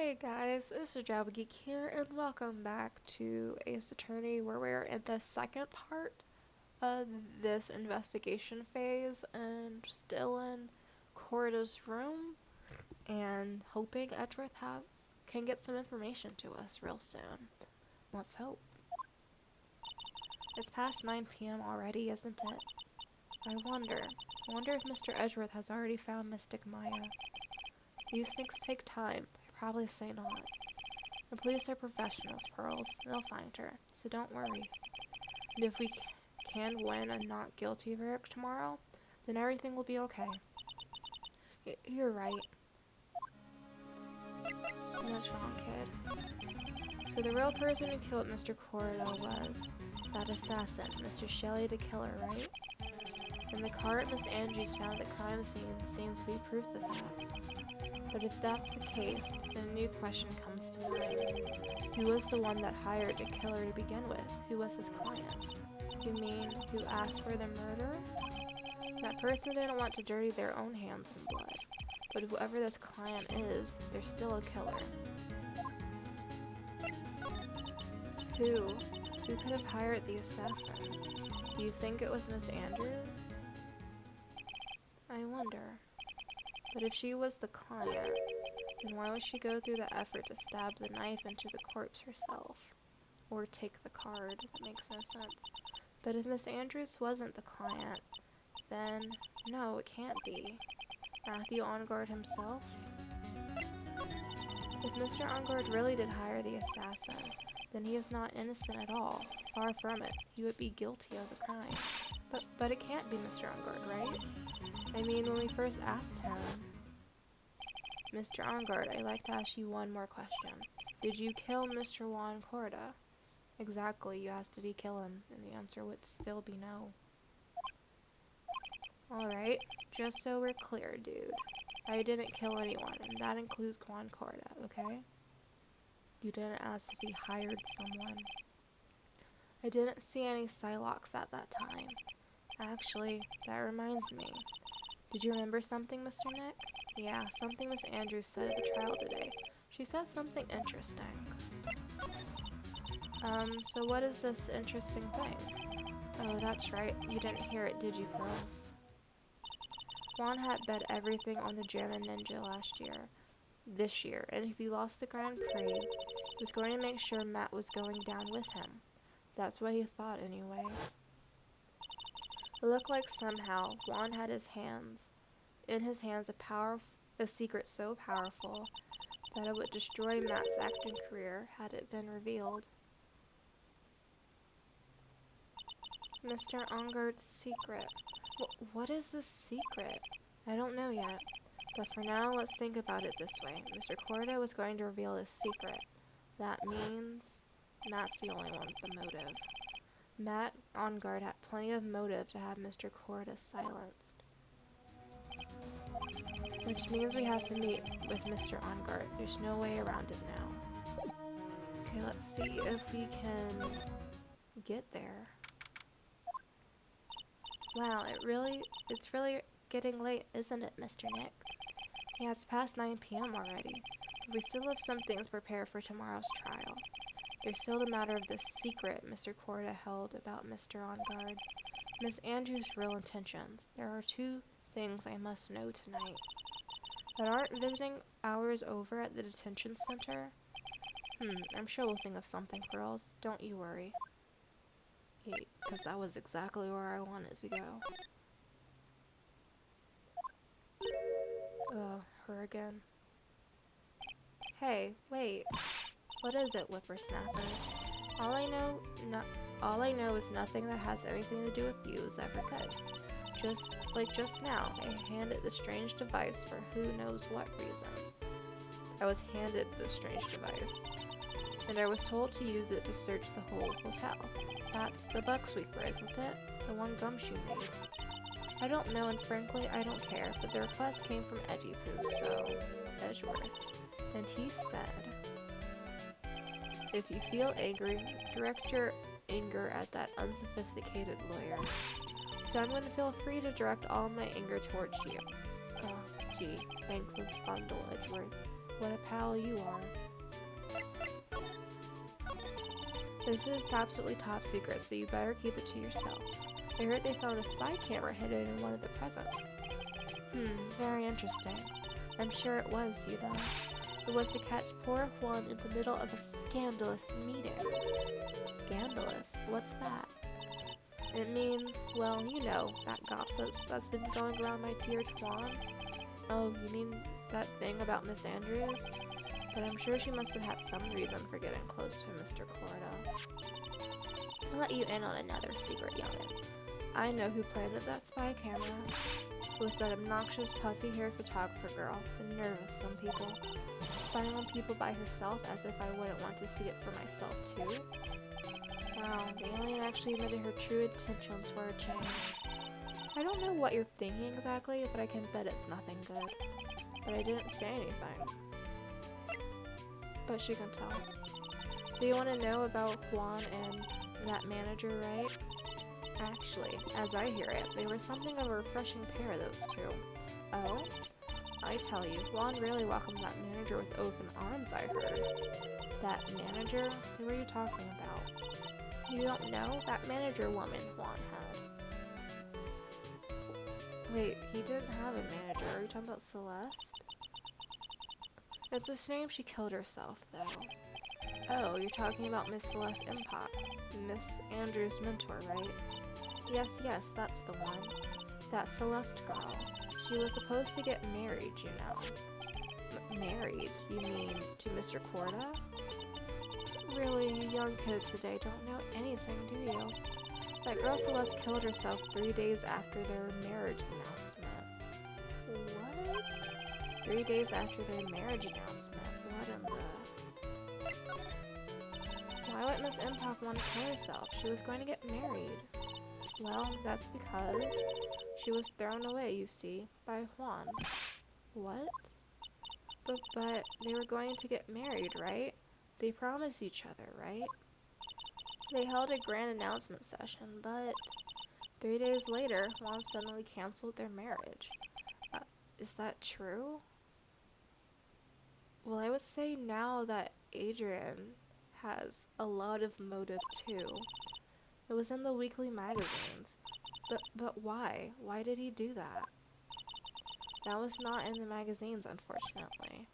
Hey guys, this is Drabble Geek here, and welcome back to Ace Attorney, where we're in the second part of this investigation phase, and still in Corda's room, and hoping Edgeworth can get some information to us real soon. Let's hope. It's past 9 p.m. already, isn't it? I wonder if Mr. Edgeworth has already found Mystic Maya. These things take time. I probably say not. The police are professionals, Pearls. They'll find her, so don't worry. And if we can win a not guilty verdict tomorrow, then everything will be okay. You're right. What's wrong, kid? So the real person who killed Mr. Corda was that assassin, Mr. Shelley the Killer, right? And the car at Miss Andrews found at the crime scene seems to be proof of that. But if that's the case, then a new question comes to mind. Who was the one that hired the killer to begin with? Who was his client? You mean, who asked for the murder? That person didn't want to dirty their own hands in blood. But whoever this client is, they're still a killer. Who? Who could have hired the assassin? Do you think it was Miss Andrews? I wonder. But if she was the client, then why would she go through the effort to stab the knife into the corpse herself? Or take the card? That makes no sense. But if Miss Andrews wasn't the client, then no, it can't be. Matthew Ongard himself? If Mr. Ongard really did hire the assassin, then he is not innocent at all. Far from it. He would be guilty of the crime. But it can't be Mr. Ongard, right? I mean, when we first asked him, Mr. Ongard, I'd like to ask you one more question. Did you kill Mr. Juan Corda? Exactly, you asked did he kill him, and the answer would still be no. Alright, just so we're clear, dude. I didn't kill anyone, and that includes Juan Corda, okay? You didn't ask if he hired someone. I didn't see any Psylocks at that time. Actually, that reminds me. Did you remember something, Mr. Nick? Yeah, something Miss Andrews said at the trial today. She said something interesting. So what is this interesting thing? Oh, that's right. You didn't hear it, did you, Pearls? Juan had bet everything on the German ninja this year, and if he lost the Grand Prix, he was going to make sure Matt was going down with him. That's what he thought anyway. It looked like somehow Juan had in his hands a secret so powerful that it would destroy Matt's acting career had it been revealed. Mr. Ongard's secret. What is this secret? I don't know yet. But for now, let's think about it this way. Mr. Corda was going to reveal his secret. That means Matt's the only one with the motive. Matt Ongard had plenty of motive to have Mr. Corda silenced. Which means we have to meet with Mr. Ongard. There's no way around it now. Okay, let's see if we can get there. Wow, it's really getting late, isn't it, Mr. Nick? Yeah, it's past 9 p.m. already. But we still have some things prepared for tomorrow's trial. There's still the matter of this secret Mr. Corda held about Mr. Ongard. Miss Andrews' real intentions. There are two things I must know tonight. But aren't visiting hours over at the detention center? I'm sure we'll think of something, Pearls. Don't you worry. Because that was exactly where I wanted to go. Ugh, her again. Hey, wait. What is it, whippersnapper? All I know is nothing that has anything to do with you is ever good. Just now, I handed the strange device for who knows what reason. I was handed the strange device, and I was told to use it to search the whole hotel. That's the bug sweeper, isn't it? The one Gumshoe made. I don't know, and frankly, I don't care, but the request came from Edgeworth, and he said, if you feel angry, direct your anger at that unsophisticated lawyer. So I'm going to feel free to direct all my anger towards you. Oh, gee, thanks a bundle, Edgeworth. What a pal you are. This is absolutely top secret, so you better keep it to yourselves. I heard they found a spy camera hidden in one of the presents. Very interesting. I'm sure it was, you know. It was to catch poor Juan in the middle of a scandalous meeting. Scandalous? What's that? It means, well, you know, that gossip that's been going around my dear Juan. Oh, you mean that thing about Miss Andrews? But I'm sure she must have had some reason for getting close to Mr. Corda. I'll let you in on another secret, youngin'. I know who planted that spy camera. It was that obnoxious, puffy-haired photographer girl, the nerve of some people. Spying on people by herself as if I wouldn't want to see it for myself, too. Wow, the alien actually admitted her true intentions for a change. I don't know what you're thinking exactly, but I can bet it's nothing good. But I didn't say anything. But she can tell. So you want to know about Juan and that manager, right? Actually, as I hear it, they were something of a refreshing pair, those two. Oh? I tell you, Juan really welcomed that manager with open arms, I heard. That manager? Who are you talking about? You don't know? That manager woman Juan had. Wait, he didn't have a manager. Are you talking about Celeste? It's a shame she killed herself, though. Oh, you're talking about Miss Celeste Impact. Miss Andrews' mentor, right? Yes, that's the one. That Celeste girl. She was supposed to get married, you know. Married? You mean to Mr. Corda? Really, you young kids today don't know anything, do you? That girl Celeste killed herself 3 days after their marriage announcement. What? 3 days after their marriage announcement? What in the... Why would Miss Impact want to kill herself? She was going to get married. Well, that's because she was thrown away, you see, by Juan. What? But they were going to get married, right? They promised each other, right? They held a grand announcement session, but 3 days later, Juan suddenly canceled their marriage. Is that true? Well, I would say now that Adrian has a lot of motive too. It was in the weekly magazines. But why? Why did he do that? That was not in the magazines, unfortunately.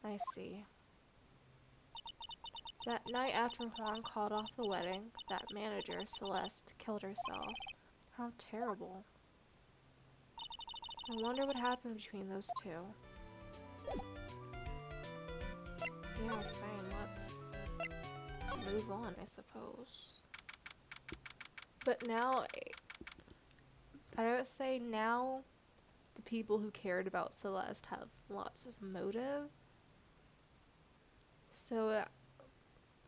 I see. That night after Juan called off the wedding, that manager, Celeste, killed herself. How terrible. I wonder what happened between those two. Yeah, same. Let's move on, I suppose. But now, I would say now, the people who cared about Celeste have lots of motive. So,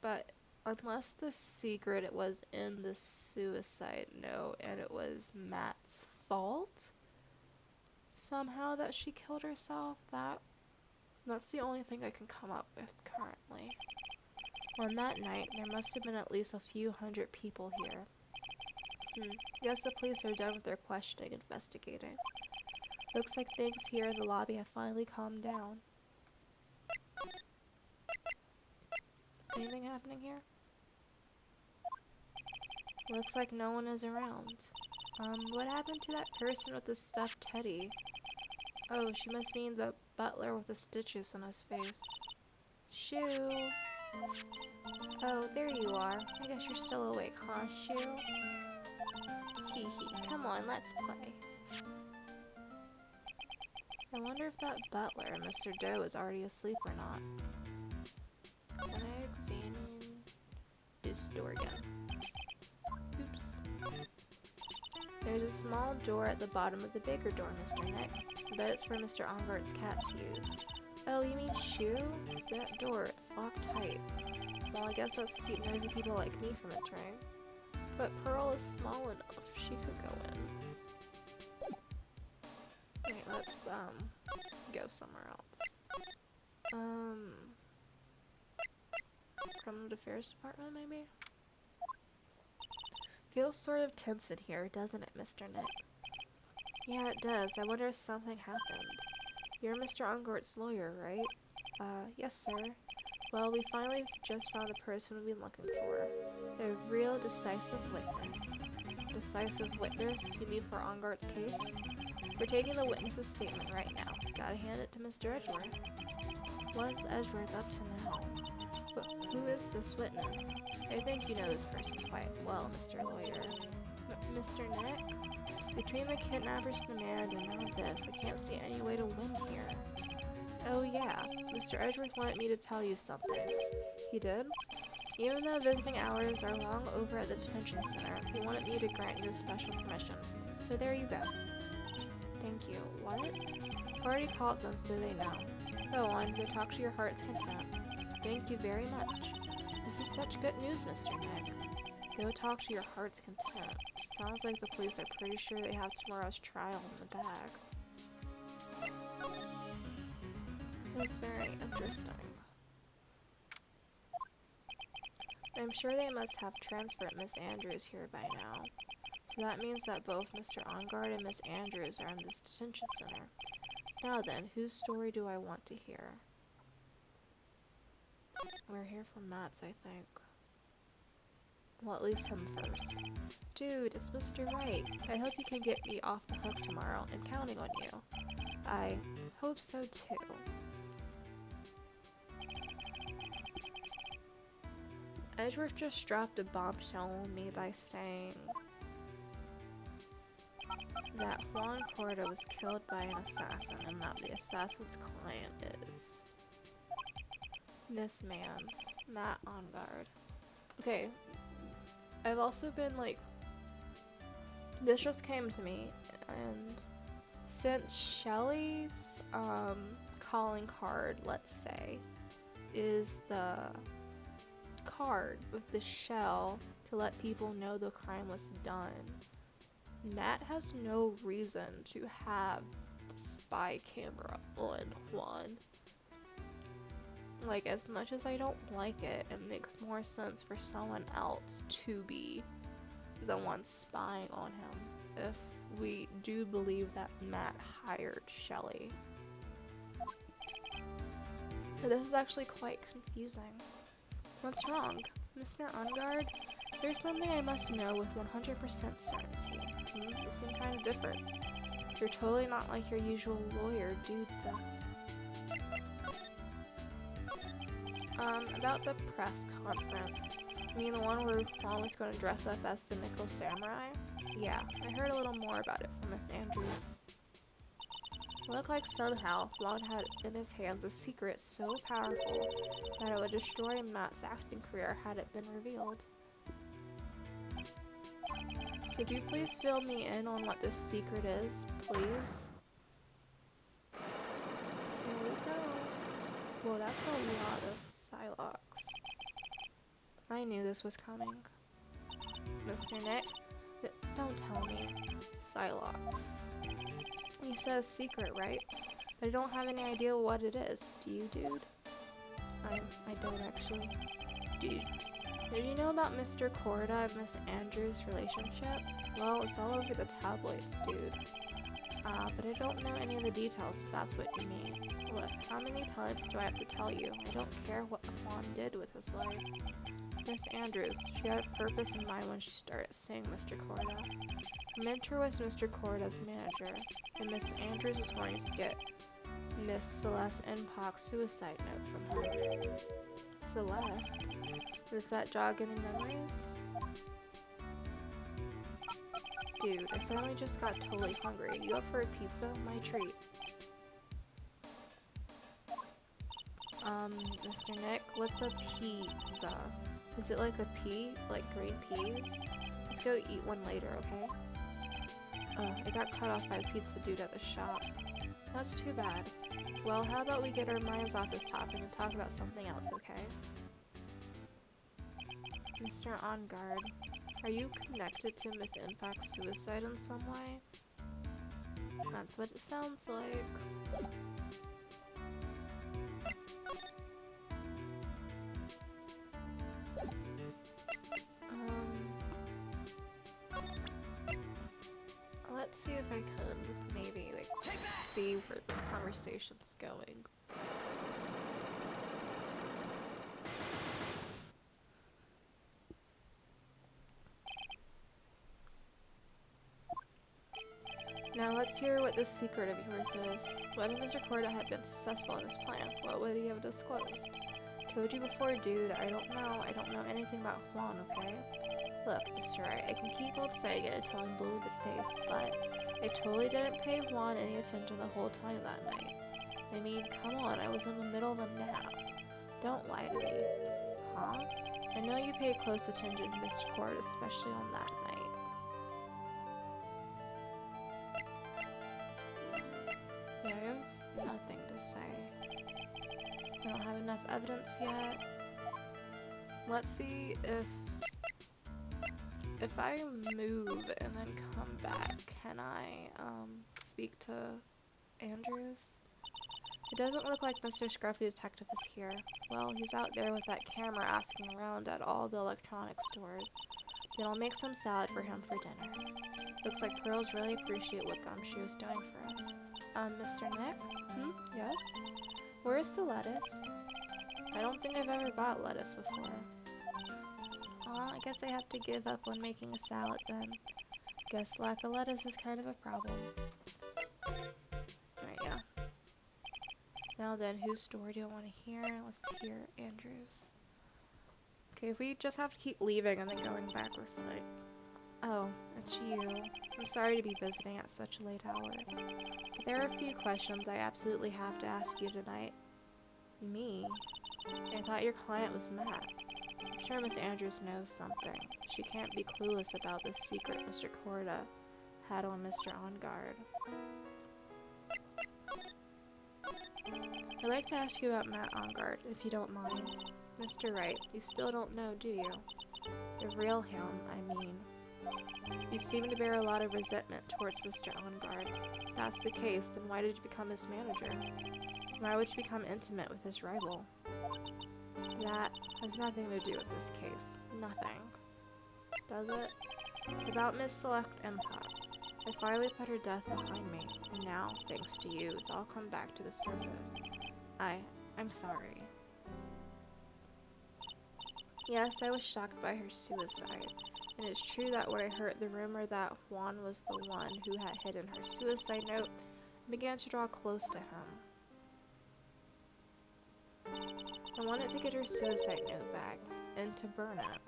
but unless the secret it was in the suicide note and it was Matt's fault, somehow that she killed herself, that's the only thing I can come up with currently. On that night, there must have been at least a few hundred people here. Guess the police are done with their questioning and investigating. Looks like things here in the lobby have finally calmed down. Anything happening here? Looks like no one is around. What happened to that person with the stuffed teddy? Oh, she must mean the butler with the stitches on his face. Shoo! Oh, there you are. I guess you're still awake, huh, Shoo? Hee hee. Come on, let's play. I wonder if that butler, Mr. Doe, is already asleep or not. Can I examine this door again? Oops. There's a small door at the bottom of the bigger door, Mr. Nick. I bet it's for Mr. Ongart's cat to use. Oh, you mean Shoo? That door, it's locked tight. Well, I guess that's to keep noisy people like me from entering. But Pearl is small enough, she could go in. Wait, let's, go somewhere else. Criminal Affairs Department, maybe? Feels sort of tense in here, doesn't it, Mr. Nick? Yeah, it does. I wonder if something happened. You're Mr. Ongart's lawyer, right? Yes, sir. Well, we finally just found the person we've been looking for. A real decisive witness. Decisive witness? You mean for Ongart's case? We're taking the witness's statement right now. Gotta hand it to Mr. Edgeworth. What's Edgeworth up to now? But who is this witness? I think you know this person quite well, Mr. Lawyer. Mr. Nick? Between the kidnapper's demand and now this, I can't see any way to win here. Oh yeah, Mr. Edgeworth wanted me to tell you something. He did? Even though visiting hours are long over at the detention center, he wanted me to grant you a special permission. So there you go. Thank you. What? I've already called them so they know. Go on, go talk to your heart's content. Thank you very much. This is such good news, Mr. Nick. Go talk to your heart's content. Sounds like the police are pretty sure they have tomorrow's trial in the bag. This is very interesting. I'm sure they must have transferred Miss Andrews here by now. So that means that both Mr. Ongard and Miss Andrews are in this detention center. Now then, whose story do I want to hear? We're here for Matt's, I think. Well, at least him first. Dude, it's Mr. Wright. I hope you can get me off the hook tomorrow. I'm counting on you. I hope so too. Edgeworth just dropped a bombshell on me by saying that Juan Corda was killed by an assassin and that the assassin's client is this man, Matt Ongard. Okay, I've also been like, this just came to me, and since Shelly's calling card, let's say, is the card with the shell to let people know the crime was done, Matt has no reason to have the spy camera on Juan. Like, as much as I don't like it, it makes more sense for someone else to be the one spying on him if we do believe that Matt hired Shelly. So this is actually quite confusing. What's wrong? Mr. Ongard? There's something I must know with 100% certainty. You seem kind of different. You're totally not like your usual lawyer, dude, so. About the press conference. You mean the one where Juan was going to dress up as the Nickel Samurai? Yeah, I heard a little more about it from Miss Andrews. It looked like somehow Juan had in his hands a secret so powerful that it would destroy Matt's acting career had it been revealed. Could you please fill me in on what this secret is, please? Here we go. Whoa, that's a lot of Psylocks. I knew this was coming. Mr. Nick? Don't tell me. Psylocks. You said a secret, right? But I don't have any idea what it is. Do you, dude? I don't actually. Dude. Did you know about Mr. Corda and Miss Andrews' relationship? Well, it's all over the tabloids, dude. But I don't know any of the details, if that's what you mean. Look, how many times do I have to tell you? I don't care what Juan did with his life. Miss Andrews, she had a purpose in mind when she started seeing Mr. Corda. Her mentor was Mr. Corda's manager, and Miss Andrews was going to get Miss Celeste Impact's suicide note from her. Celeste? Does that jog any memories? Dude, I suddenly just got totally hungry. You up for a pizza? My treat. Mr. Nick, what's a pizza? Is it like a pea? Like green peas? Let's go eat one later, okay? I got cut off by the pizza dude at the shop. That's too bad. Well, how about we get our minds off this topic and talk about something else, okay? Mr. Ongard, are you connected to Miss Impact's suicide in some way? That's what it sounds like. Let's see if I can maybe like see where this conversation's going. Now let's hear what this secret of yours is. What if Mr. Corda had been successful in his plan? What would he have disclosed? Told you before, dude. I don't know anything about Juan, okay? Look, Mr. Wright, I can keep on saying it until I'm blue in the face, but I totally didn't pay Juan any attention the whole time that night. I mean, come on, I was in the middle of a nap. Don't lie to me. Huh? I know you paid close attention to Mr. Corda, especially on that night. Yeah, I have nothing to say. I don't have enough evidence yet. Let's see if I move and then come back, can I speak to Andrews? It doesn't look like Mr. Scruffy Detective is here. Well, he's out there with that camera asking around at all the electronics stores. Then I'll make some salad for him for dinner. Looks like Pearls really appreciate what Gumshoe is doing for us. Mr. Nick? Yes? Where's the lettuce? I don't think I've ever bought lettuce before. I guess I have to give up on making a salad then. Guess lack of lettuce is kind of a problem. Alright, yeah. Now then, whose story do I want to hear? Let's hear Andrews. Okay, if we just have to keep leaving and then going back, we're fine. Oh, it's you. I'm sorry to be visiting at such a late hour. But there are a few questions I absolutely have to ask you tonight. Me? I thought your client was Matt. I'm sure Miss Andrews knows something. She can't be clueless about the secret Mr. Corda had on Mr. OnGuard. I'd like to ask you about Matt OnGuard, if you don't mind. Mr. Wright, you still don't know, do you? The real him, I mean. You seem to bear a lot of resentment towards Mr. OnGuard. If that's the case, then why did you become his manager? Why would you become intimate with his rival? That has nothing to do with this case. Nothing. Does it? About Miss Select Empire. I finally put her death behind me, and now, thanks to you, it's all come back to the surface. I'm sorry. Yes, I was shocked by her suicide. And it's true that when I heard the rumor that Juan was the one who had hidden her suicide note, I began to draw close to him. I wanted to get her suicide note back, and to burn it.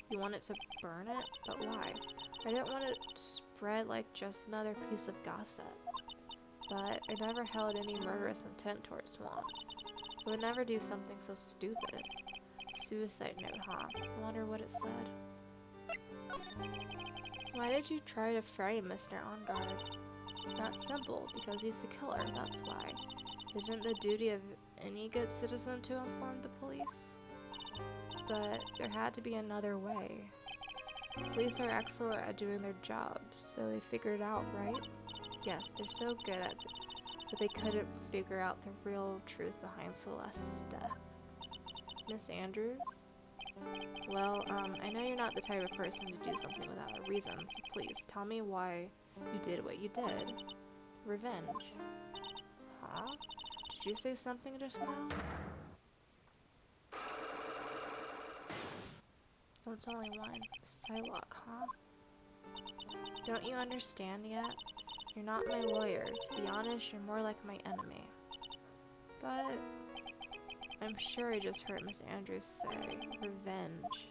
You wanted to burn it? But why? I didn't want it to spread like just another piece of gossip. But I never held any murderous intent towards Juan. I would never do something so stupid. Suicide note, huh? I wonder what it said. Why did you try to frame Mr. OnGuard? That's simple, because he's the killer, that's why. Isn't the duty of any good citizen to inform the police? But there had to be another way. Police are excellent at doing their job, so they figured it out, right? Yes, they're so good at it, but they couldn't figure out the real truth behind Celeste's death. Miss Andrews? Well, I know you're not the type of person to do something without a reason, so please, tell me why you did what you did. Revenge. Huh? Did you say something just now? Oh, it's only one. Psylocke, huh? Don't you understand yet? You're not my lawyer. To be honest, you're more like my enemy. But I'm sure I just heard Miss Andrews say revenge.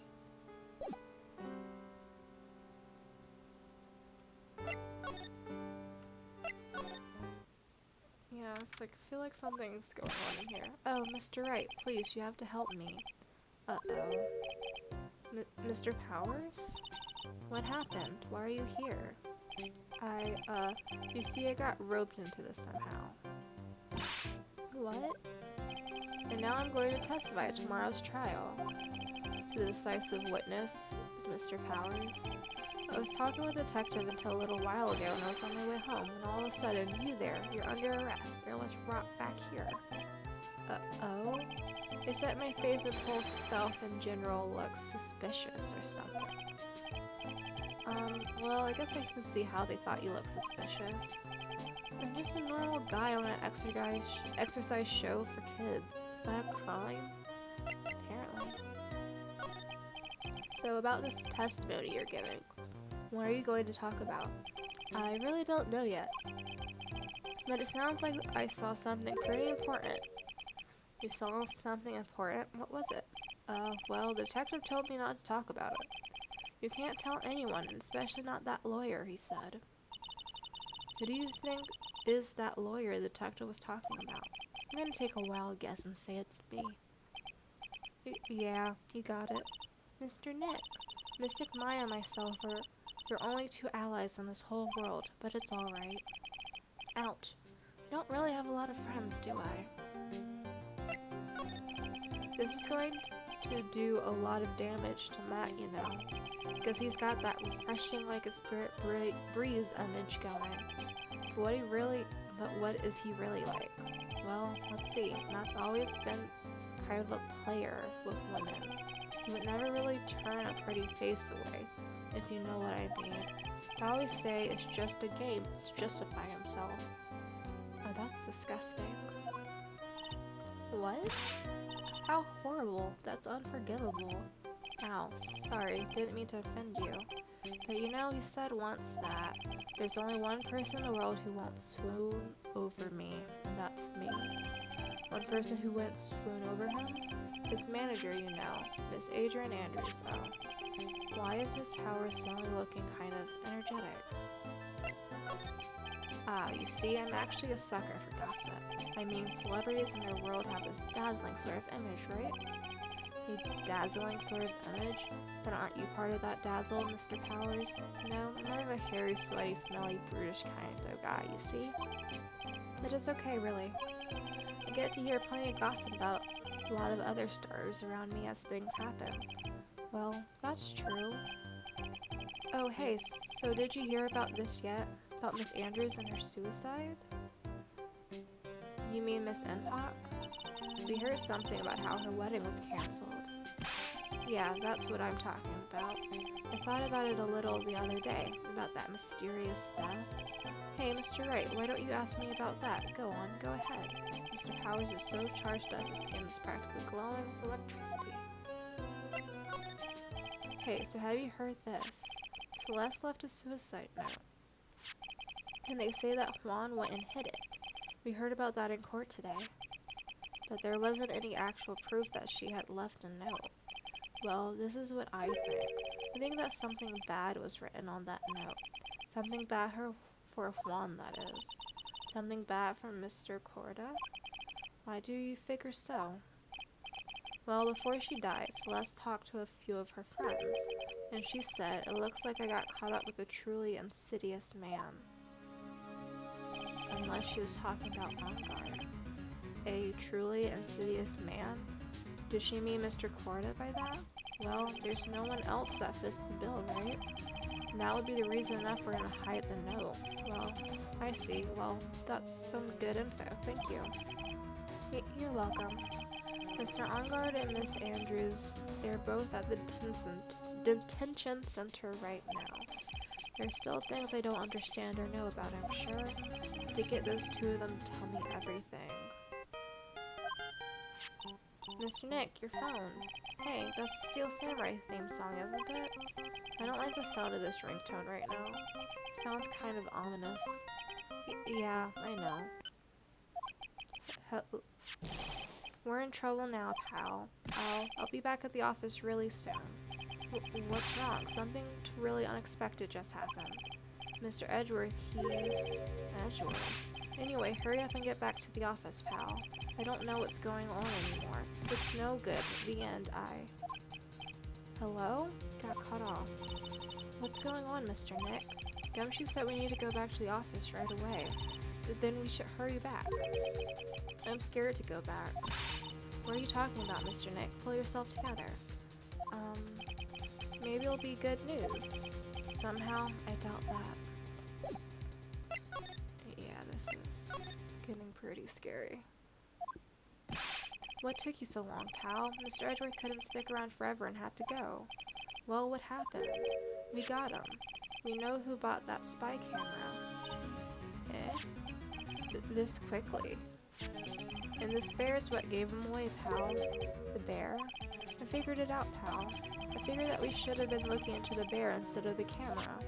Yeah, it's like, I feel like something's going on in here. Oh, Mr. Wright, please, you have to help me. Uh-oh. Mr. Powers? What happened? Why are you here? You see, I got roped into this somehow. What? And now I'm going to testify at tomorrow's trial. So the decisive witness is Mr. Powers. I was talking with a detective until a little while ago when I was on my way home, and all of a sudden, you there, you're under arrest. You're almost brought back here. Uh-oh? They said my face and whole self in general looks suspicious or something. Well, I guess I can see how they thought you looked suspicious. I'm just a normal guy on an exercise show for kids. Is that a crime? Apparently. So about this testimony you're giving, what are you going to talk about? I really don't know yet. But it sounds like I saw something pretty important. You saw something important? What was it? Well, the detective told me not to talk about it. You can't tell anyone, especially not that lawyer, he said. Who do you think is that lawyer the detective was talking about? I'm gonna take a wild guess and say it's me. Yeah, you got it. Mr. Nick. Mystic Maya and myself are your only two allies in this whole world, but it's alright. Ouch. I don't really have a lot of friends, do I? This is going to do a lot of damage to Matt, you know, because he's got that refreshing like a spirit breeze image going. But what is he really like? Well, let's see. Matt's always been kind of a player with women. He would never really turn a pretty face away, if you know what I mean. I always say it's just a game to justify himself. Oh, that's disgusting. What? How horrible. That's unforgivable. Ow, sorry, didn't mean to offend you. But you know, he said once that there's only one person in the world who won't swoon over me, and that's me. One person who wouldn't swoon over him? His manager, you know, Miss Adrian Andrews. Oh. Why is Miss Powers suddenly looking kind of energetic? Ah, you see, I'm actually a sucker for gossip. I mean, celebrities in their world have this dazzling sort of image, right? A dazzling sort of image? But aren't you part of that dazzle, Mr. Powers? No, I'm more of a hairy, sweaty, smelly, brutish kind of guy, you see? But it's okay, really. I get to hear plenty of gossip about a lot of other stars around me as things happen. Well, that's true. Oh, hey, so did you hear about this yet? About Miss Andrews and her suicide? You mean Miss Enpock? We heard something about how her wedding was cancelled. Yeah, that's what I'm talking about. I thought about it a little the other day, about that mysterious death. Hey, Mr. Wright, why don't you ask me about that? Go on, go ahead. Mr. Powers is so charged up, his skin is practically glowing with electricity. Hey, so have you heard this? Celeste left a suicide note. And they say that Juan went and hid it. We heard about that in court today. But there wasn't any actual proof that she had left a note. Well, this is what I think. I think that something bad was written on that note. Something bad for Juan, that is. Something bad from Mr. Corda? Why do you figure so? Well, before she died, Celeste talked to a few of her friends, and she said, it looks like I got caught up with a truly insidious man. Unless she was talking about Enguarde. A truly insidious man? Does she mean Mr. Corda by that? Well, there's no one else that fits the bill, right? And that would be the reason enough for him to hide the note. Well, I see. Well, that's some good info. Thank you. You're welcome. Mr. Enguarde and Miss Andrews, they're both at the detention center right now. There's still things I don't understand or know about, I'm sure. To get those two of them to tell me everything. Mr. Nick, your phone. Hey, that's the Steel Samurai theme song, isn't it? I don't like the sound of this ringtone right now. Sounds kind of ominous. Yeah, I know. We're in trouble now, pal. I'll be back at the office really soon. What's wrong? Something really unexpected just happened. Mr. Edgeworth, Edgeworth? Anyway, hurry up and get back to the office, pal. I don't know what's going on anymore. It's no good. The end, Hello? Got cut off. What's going on, Mr. Nick? Gumshoe said we need to go back to the office right away. Then we should hurry back. I'm scared to go back. What are you talking about, Mr. Nick? Pull yourself together. Maybe it'll be good news. Somehow, I doubt that. Yeah, this is getting pretty scary. What took you so long, pal? Mr. Edgeworth couldn't stick around forever and had to go. Well, what happened? We got him. We know who bought that spy camera. This quickly. And this bear is what gave him away, pal. The bear? I figured it out, pal. I figured that we should have been looking into the bear instead of the camera.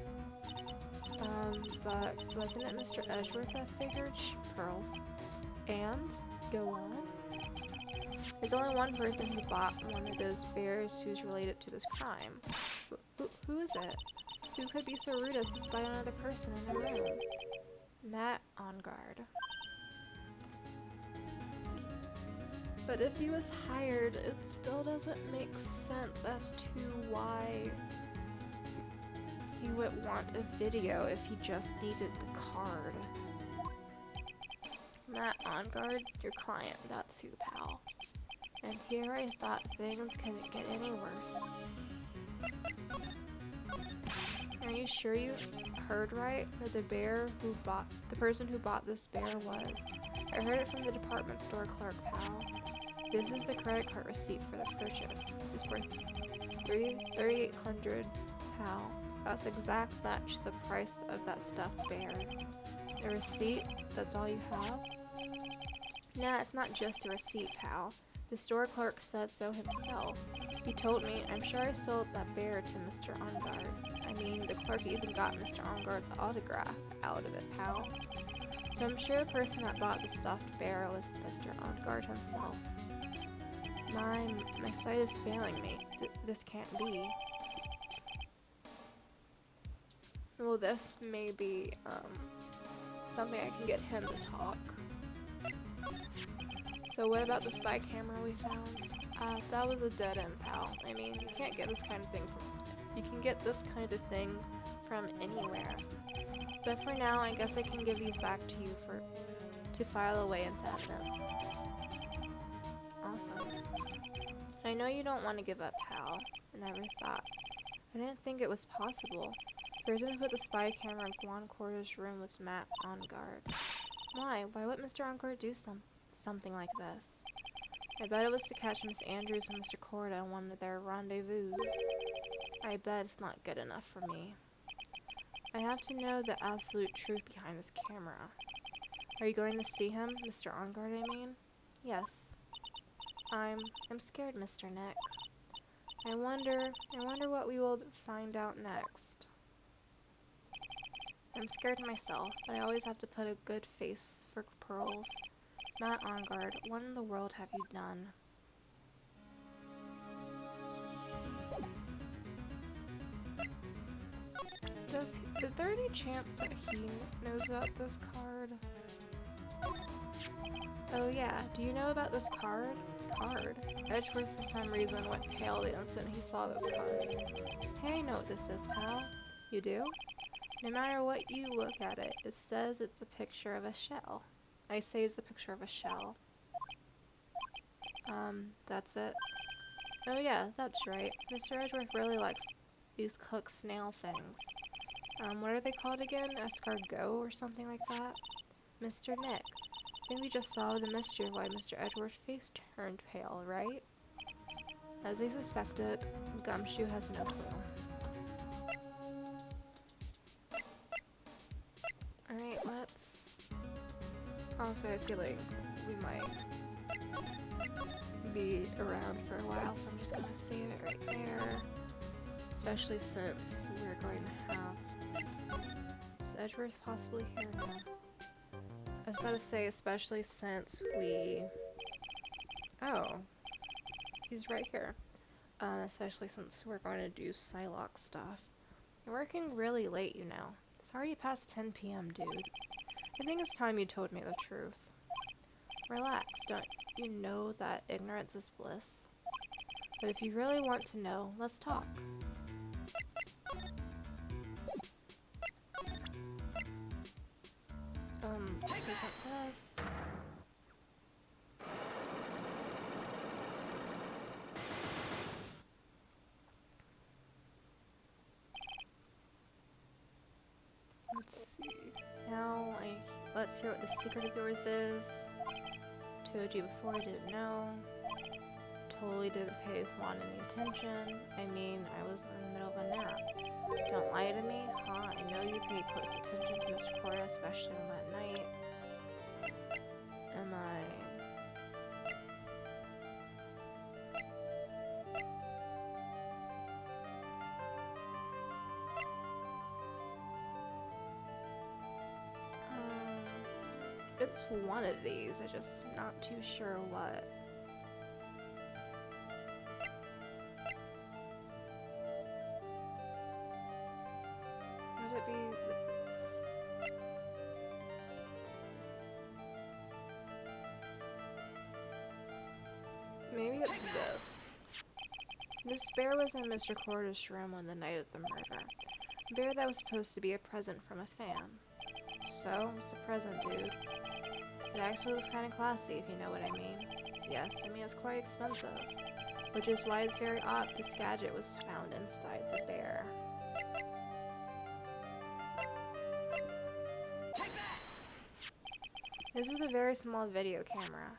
But wasn't it Mr. Edgeworth that figured? Shh, Pearls. And? Go on. There's only one person who bought one of those bears who's related to this crime. Who is it? Who could be so rude as to spy on another person in a room? Matt on guard. But if he was hired, it still doesn't make sense as to why he would want a video if he just needed the card. Matt on guard, your client, that's who, pal. And here I thought things couldn't get any worse. Are you sure you heard right? That the person who bought this bear was? I heard it from the department store clerk, pal. This is the credit card receipt for the purchase. It's for $3,800, pal. That's exact match the price of that stuffed bear. The receipt? That's all you have? Nah, it's not just a receipt, pal. The store clerk said so himself. He told me, I'm sure I sold that bear to Mr. Ongard. I mean, the clerk even got Mr. Ongard's autograph out of it, pal. So I'm sure the person that bought the stuffed bear was Mr. Ongard himself. My sight is failing me. This can't be. Well, this may be, something I can get him to talk. So what about the spy camera we found? That was a dead end, pal. I mean, you can't get this kind of thing you can get this kind of thing from anywhere. But for now, I guess I can give these back to you to file away into evidence. Awesome. I know you don't want to give up, pal. I never thought. I didn't think it was possible. The person who put the spy camera in Juan Corder's room was Matt on guard. Why? Why would Mr. Ongard do something like this? I bet it was to catch Miss Andrews and Mr. Corda in one of their rendezvous. I bet it's not good enough for me. I have to know the absolute truth behind this camera. Are you going to see him, Mr. Ongard, I mean? Yes. I'm scared, Mr. Nick. I wonder what we will find out next. I'm scared myself, but I always have to put a good face for Pearls. Matt Ongard, what in the world have you done? Is there any chance that he knows about this card? Oh yeah, do you know about this card? Edgeworth for some reason went pale the instant he saw this card. Hey, I know what this is, pal. You do? No matter what you look at it, it says it's a picture of a shell. I say it's a picture of a shell. That's it. Oh yeah, that's right. Mr. Edgeworth really likes these cooked snail things. What are they called again? Escargot or something like that? Mr. Nick, I think we just saw the mystery of why Mr. Edgeworth's face turned pale, right? As he suspected, Gumshoe has no clue. Alright, let's... Also, I feel like we might be around for a while, so I'm just gonna save it right there. Especially since we're going to have... Is Edgeworth possibly here now? I was about to say, especially since we... Oh. He's right here. Especially since we're going to do Psylocke stuff. You're working really late, you know. It's already past 10 p.m., dude. I think it's time you told me the truth. Relax, don't you know that ignorance is bliss? But if you really want to know, let's talk. Just present this. Let's see. Now, let's hear what the secret of yours is. Told you before, I didn't know. Totally didn't pay Juan any attention. I mean, I was in the middle of a nap. Don't lie to me, huh? I know you paid close attention to Mr. Cora, especially on that night. Am I... It's one of these, I'm just not too sure what. Would it be maybe it's this. This bear was in Mr. Corder's room on the night of the murder. A bear that was supposed to be a present from a fan. So, it's a present, dude. It actually looks kind of classy, if you know what I mean. Yes, I mean it's quite expensive. Which is why it's very odd this gadget was found inside the bear. This is a very small video camera.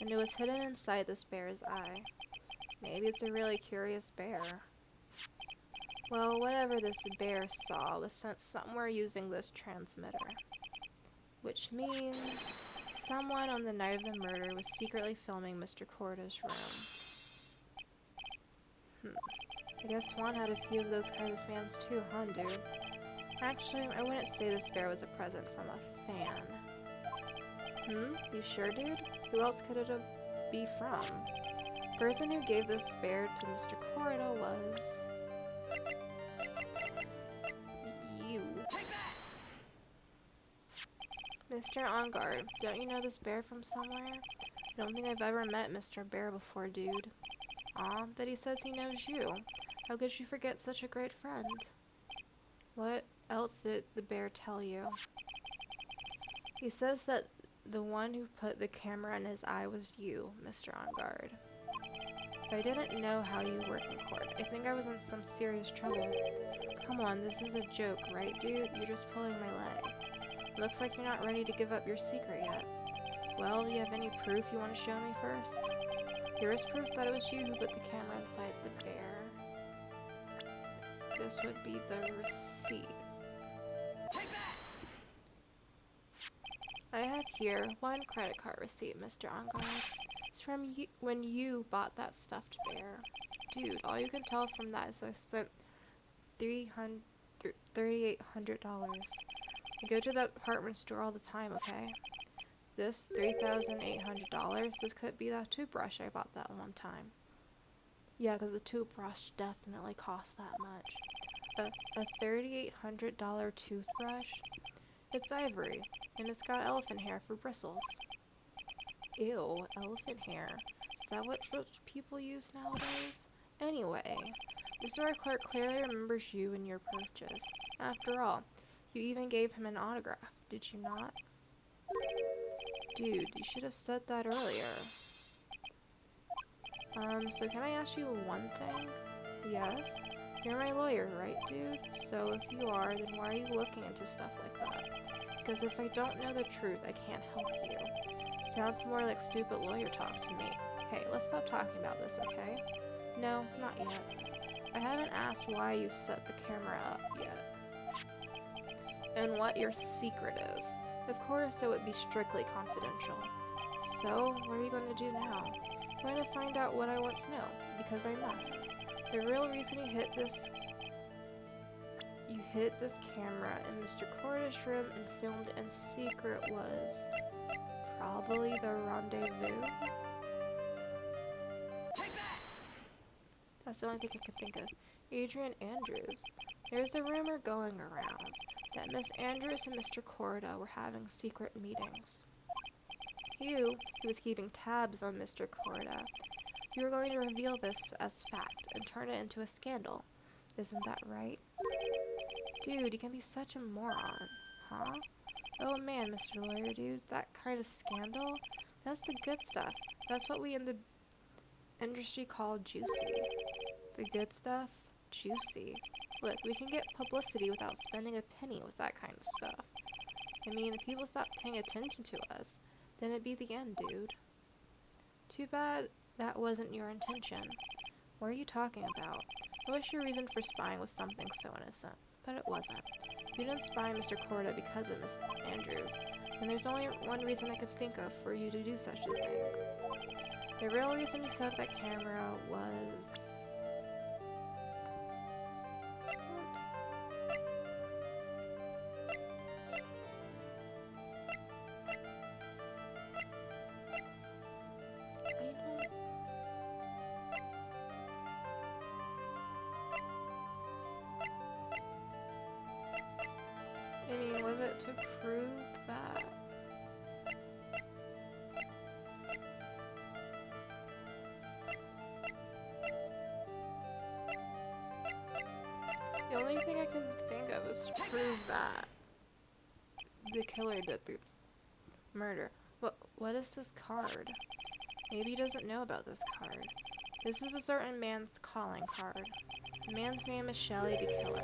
And it was hidden inside this bear's eye. Maybe it's a really curious bear. Well, whatever this bear saw was sent somewhere using this transmitter. Which means someone on the night of the murder was secretly filming Mr. Corda's room. I guess Swan had a few of those kind of fans too, huh, dude? Actually, I wouldn't say this bear was a present from a fan. You sure, dude? Who else could it be from? The person who gave this bear to Mr. Corda was... you. Mr. On Guard, don't you know this bear from somewhere? I don't think I've ever met Mr. Bear before, dude. Aw, but he says he knows you. How could you forget such a great friend? What else did the bear tell you? He says that the one who put the camera in his eye was you, Mr. On Guard. If I didn't know how you work in court, I think I was in some serious trouble. Come on, this is a joke, right, dude? You're just pulling my leg. Looks like you're not ready to give up your secret yet. Well, do you have any proof you want to show me first? Here is proof that it was you who put the camera inside the bear. This would be the receipt. I have here one credit card receipt, Mr. On Guard. It's from you when you bought that stuffed bear. Dude, all you can tell from that is I spent $3,800. I go to the department store all the time, okay? This $3,800, this could be that toothbrush I bought that one time. Yeah, because the toothbrush definitely costs that much. A $3,800 toothbrush? It's ivory, and it's got elephant hair for bristles. Ew, elephant hair. Is that what rich people use nowadays? Anyway, the store clerk clearly remembers you and your purchase. After all, you even gave him an autograph, did you not? Dude, you should have said that earlier. So can I ask you one thing? Yes? You're my lawyer, right, dude? So if you are, then why are you looking into stuff like that? Because if I don't know the truth, I can't help you. Sounds more like stupid lawyer talk to me. Hey, let's stop talking about this, okay? No, not yet. I haven't asked why you set the camera up yet. And what your secret is. Of course, it would be strictly confidential. So, what are you going to do now? I'm going to find out what I want to know, because I must. The real reason you hid this camera in Mr. Corda's room and filmed in secret was probably the rendezvous. That's the only thing I can think of. Adrian Andrews. There's a rumor going around that Miss Andrews and Mr. Corda were having secret meetings. You, who was keeping tabs on Mr. Corda, you were going to reveal this as fact and turn it into a scandal. Isn't that right? Dude, you can be such a moron, huh? Oh man, Mr. Lawyer dude, that kind of scandal? That's the good stuff. That's what we in the industry call juicy. The good stuff? Juicy. Look, we can get publicity without spending a penny with that kind of stuff. I mean, if people stop paying attention to us, then it'd be the end, dude. Too bad that wasn't your intention. What are you talking about? I wish your reason for spying was something so innocent, but it wasn't. You didn't spy on Mr. Corda because of Miss Andrews, and there's only one reason I could think of for you to do such a thing. The real reason you set up that camera was... to prove that? The only thing I can think of is to prove that the killer did the murder. What is this card? Maybe he doesn't know about this card. This is a certain man's calling card. The man's name is Shelly the Killer,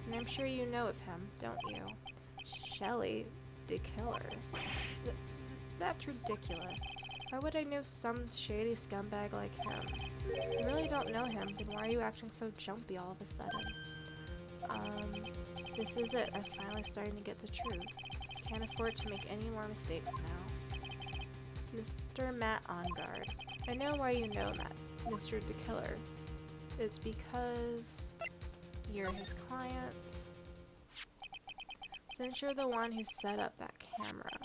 and I'm sure you know of him, don't you? Shelly the Killer? That's ridiculous. Why would I know some shady scumbag like him? You really don't know him, then why are you acting so jumpy all of a sudden? This is it. I'm finally starting to get the truth. Can't afford to make any more mistakes now. Mr. Matt On Guard. I know why you know Matt, Mr. the Killer. It's because you're his client. Since you're the one who set up that camera,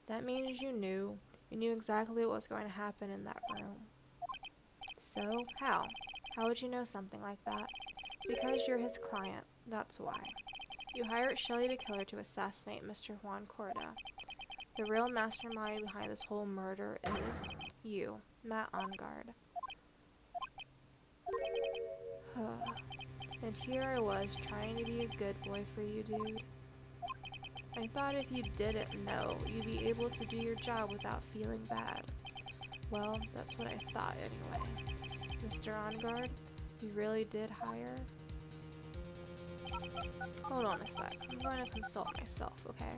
that means you knew exactly what was going to happen in that room. So, how? How would you know something like that? Because you're his client, that's why. You hired Shelly the Killer to assassinate Mr. Juan Corda. The real mastermind behind this whole murder is you, Matt On Guard. And here I was, trying to be a good boy for you, dude. I thought if you didn't know, you'd be able to do your job without feeling bad. Well, that's what I thought anyway. Mr. On Guard, you really did hire? Hold on a sec. I'm going to consult myself, okay?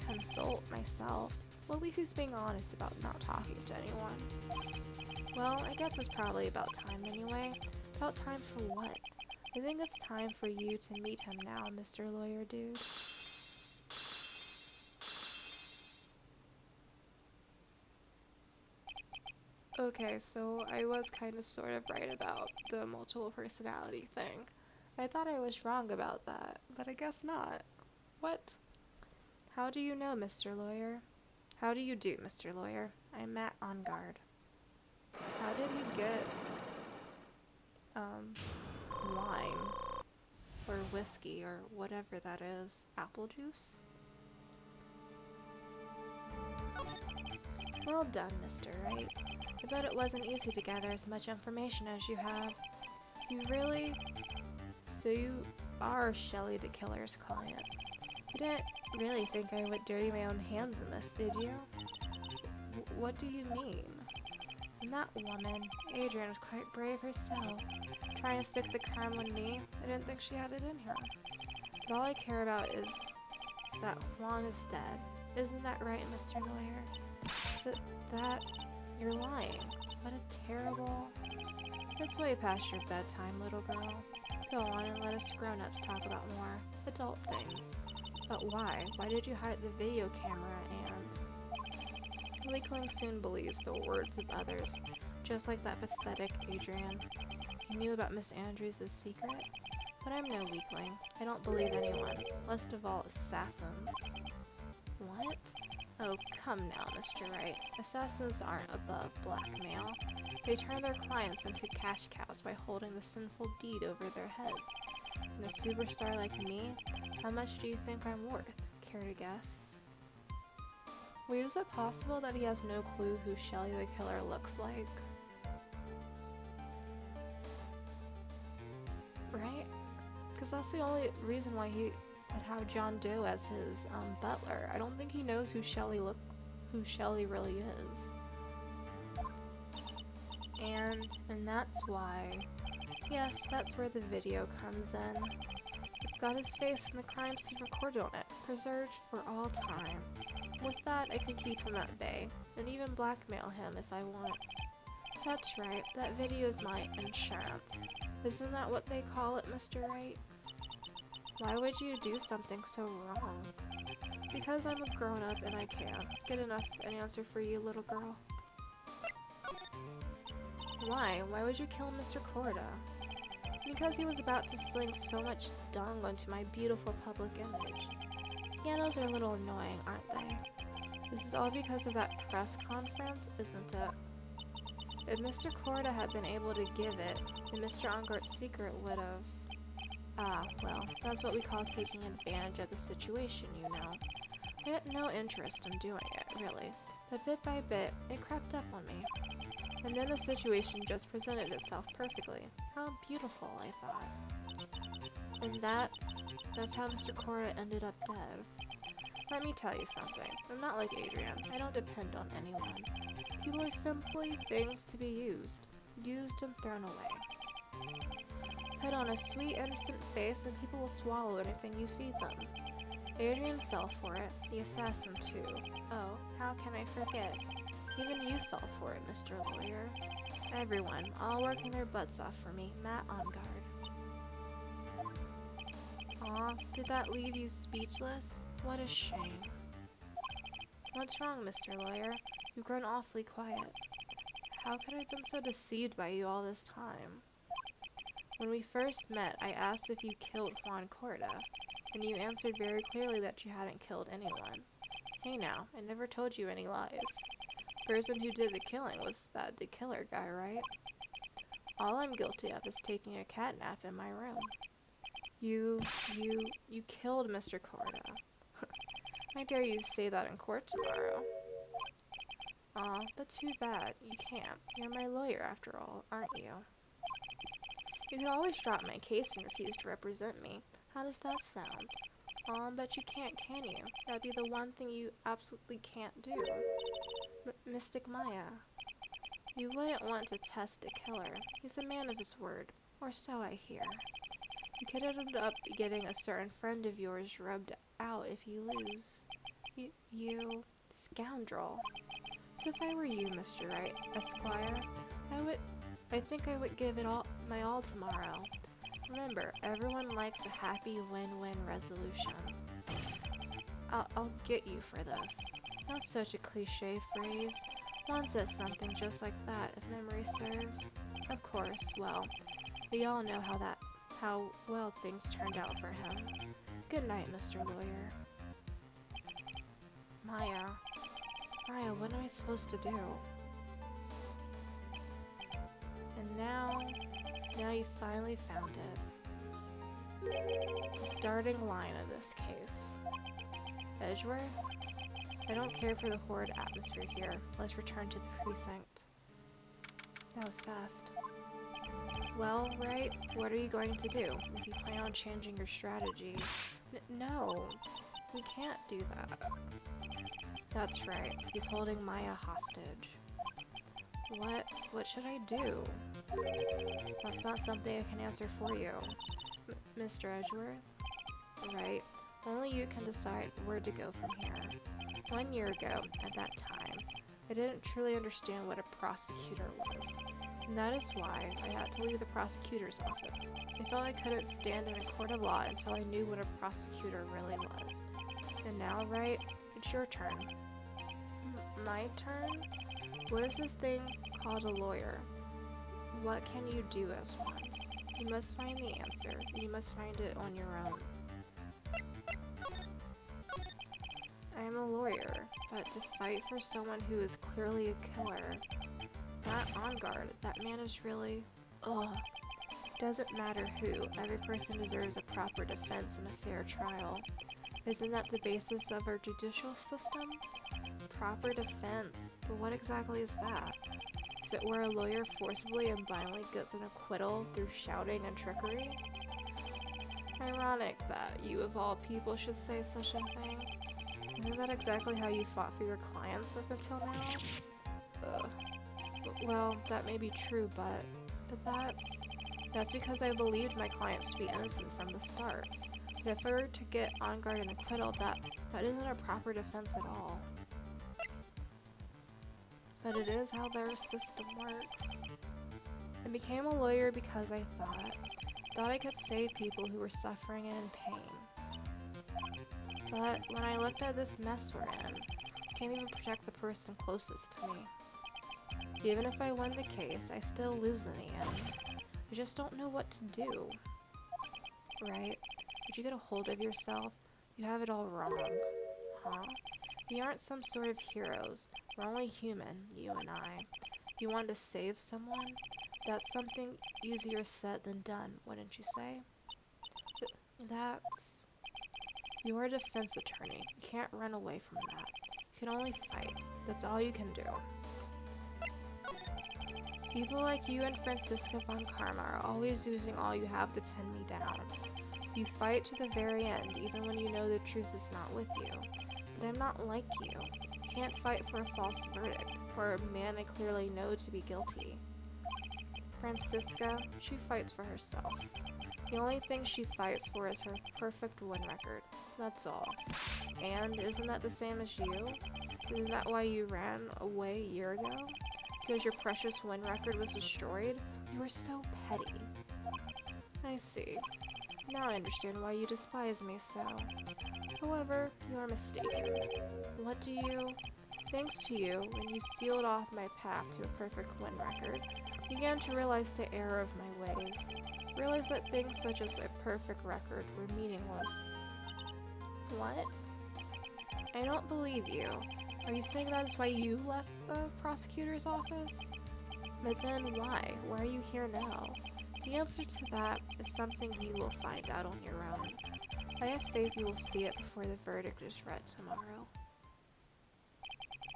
Consult myself? Well, at least he's being honest about not talking to anyone. Well, I guess it's probably about time anyway. About time for what? I think it's time for you to meet him now, Mr. Lawyer Dude. Okay, so I was kind of sort of right about the multiple personality thing. I thought I was wrong about that, but I guess not. What? How do you know, Mr. Lawyer? How do you do, Mr. Lawyer? I'm Matt On Guard. How did he get, wine? Or whiskey, or whatever that is? Apple juice? Well done, Mr. Wright. I bet it wasn't easy to gather as much information as you have. You really? So you are Shelly the Killer's client. You didn't really think I would dirty my own hands in this, did you? What do you mean? And that woman, Adrian, was quite brave herself. Trying to stick the crime on me, I didn't think she had it in her. But all I care about is that Juan is dead. Isn't that right, Mr. Lawyer? You're lying. What a terrible... It's way past your bedtime, little girl. Go on and let us grown-ups talk about more adult things. But why? Why did you hide the video camera and... Weakling soon believes the words of others, just like that pathetic Adrian. He knew about Miss Andrews' secret, but I'm no weakling. I don't believe anyone, least of all assassins. What? Oh, come now, Mr. Wright. Assassins aren't above blackmail. They turn their clients into cash cows by holding the sinful deed over their heads. And a superstar like me, how much do you think I'm worth? Care to guess? Wait, is it possible that he has no clue who Shelly the Killer looks like? Right? Because that's the only reason why he would have John Doe as his butler. I don't think he knows who Shelly really is. And that's why. Yes, that's where the video comes in. It's got his face and the crime scene recorded on it, preserved for all time. With that, I could keep him at bay, and even blackmail him if I want. That's right, that video is my enchant. Isn't that what they call it, Mr. Wright? Why would you do something so wrong? Because I'm a grown-up and I can't. Good enough an answer for you, little girl. Why? Why would you kill Mr. Corda? Because he was about to sling so much dung onto my beautiful public image. Scandals are a little annoying, aren't they? This is all because of that press conference, isn't it? If Mr. Corda had been able to give it, then Mr. Ongart's secret would have... Ah, well, that's what we call taking advantage of the situation, you know. I had no interest in doing it, really, but bit by bit, it crept up on me. And then the situation just presented itself perfectly. How beautiful, I thought. And that's how Mr. Cora ended up dead. Let me tell you something. I'm not like Adrian. I don't depend on anyone. People are simply things to be used and thrown away. Put on a sweet, innocent face and people will swallow anything you feed them. Adrian fell for it, the assassin too. Oh, how can I forget? Even you fell for it, Mr. Lawyer. Everyone, all working their butts off for me, Matt on guard. Aw, did that leave you speechless? What a shame. What's wrong, Mr. Lawyer? You've grown awfully quiet. How could I have been so deceived by you all this time? When we first met, I asked if you killed Juan Corda, and you answered very clearly that you hadn't killed anyone. Hey now, I never told you any lies. The person who did the killing was the killer guy, right? All I'm guilty of is taking a cat nap in my room. You killed Mr. Corda. I dare you to say that in court tomorrow. Aw, but too bad. You can't. You're my lawyer after all, aren't you? You could always drop my case and refuse to represent me. How does that sound? But you can't, can you? That'd be the one thing you absolutely can't do. Mystic Maya. You wouldn't want to test a killer. He's a man of his word. Or so I hear. You could end up getting a certain friend of yours rubbed out if you lose. You scoundrel. So if I were you, Mr. Wright, Esquire, I think I would give it my all tomorrow. Remember, everyone likes a happy win-win resolution. I'll get you for this. That's such a cliche phrase. Juan says something just like that, if memory serves. Of course, well, we all know how well things turned out for him. Good night, Mr. Lawyer. Maya, what am I supposed to do? And now you finally found it. The starting line of this case. Edgeworth? I don't care for the horrid atmosphere here. Let's return to the precinct. That was fast. Well, Wright, what are you going to do if you plan on changing your strategy? No, we can't do that. That's right. He's holding Maya hostage. What should I do? That's not something I can answer for you. Mr. Edgeworth? Right. Only you can decide where to go from here. 1 year ago, at that time, I didn't truly understand what a prosecutor was. And that is why I had to leave the prosecutor's office. I felt I couldn't stand in a court of law until I knew what a prosecutor really was. And now, right, it's your turn. My turn? What is this thing called a lawyer? What can you do as one? You must find the answer. You must find it on your own. I am a lawyer, but to fight for someone who is clearly a killer, not on guard, that man is really... Ugh. Doesn't matter who, every person deserves a proper defense and a fair trial. Isn't that the basis of our judicial system? Proper defense, but what exactly is that? Is it where a lawyer forcibly and blindly gets an acquittal through shouting and trickery? Ironic that you of all people should say such a thing. Isn't that exactly how you fought for your clients up until now? Ugh. Well, that may be true, but that's because I believed my clients to be innocent from the start. But if I were to get on guard and acquittal, that isn't a proper defense at all. But it is how their system works. I became a lawyer because I thought I could save people who were suffering and in pain. But when I looked at this mess we're in, I can't even protect the person closest to me. Even if I win the case, I still lose in the end. I just don't know what to do. Right? Would you get a hold of yourself? You have it all wrong. Huh? We aren't some sort of heroes. We're only human, you and I. You want to save someone? That's something easier said than done, wouldn't you say? That's... You're a defense attorney. You can't run away from that. You can only fight. That's all you can do. People like you and Franziska von Karma are always using all you have to pin me down. You fight to the very end, even when you know the truth is not with you. But I'm not like you. I can't fight for a false verdict, for a man I clearly know to be guilty. Franziska, she fights for herself. The only thing she fights for is her perfect win record. That's all. And isn't that the same as you? Isn't that why you ran away a year ago? Because your precious win record was destroyed? You were so petty. I see. Now I understand why you despise me so. However, you are mistaken. What do you... Thanks to you, when you sealed off my path to a perfect win record, I began to realize the error of my ways. Realize that things such as a perfect record were meaningless. What? I don't believe you. Are you saying that is why you left the prosecutor's office? But then why? Why are you here now? The answer to that is something you will find out on your own. I have faith you will see it before the verdict is read tomorrow.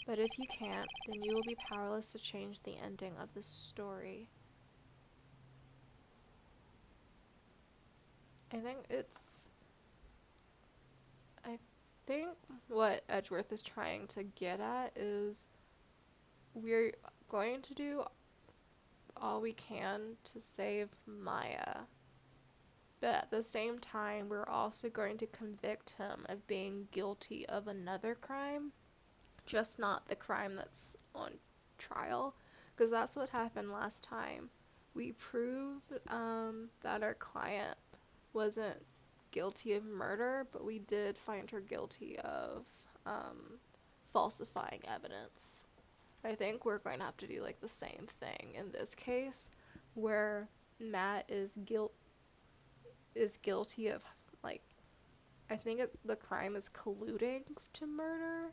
But if you can't, then you will be powerless to change the ending of the story. I think what Edgeworth is trying to get at is we're going to do all we can to save Maya. But at the same time, we're also going to convict him of being guilty of another crime, just not the crime that's on trial, because that's what happened last time. We proved that our client wasn't guilty of murder, but we did find her guilty of falsifying evidence. I think we're going to have to do like the same thing in this case, where Matt is guilty of, like, I think it's the crime is colluding to murder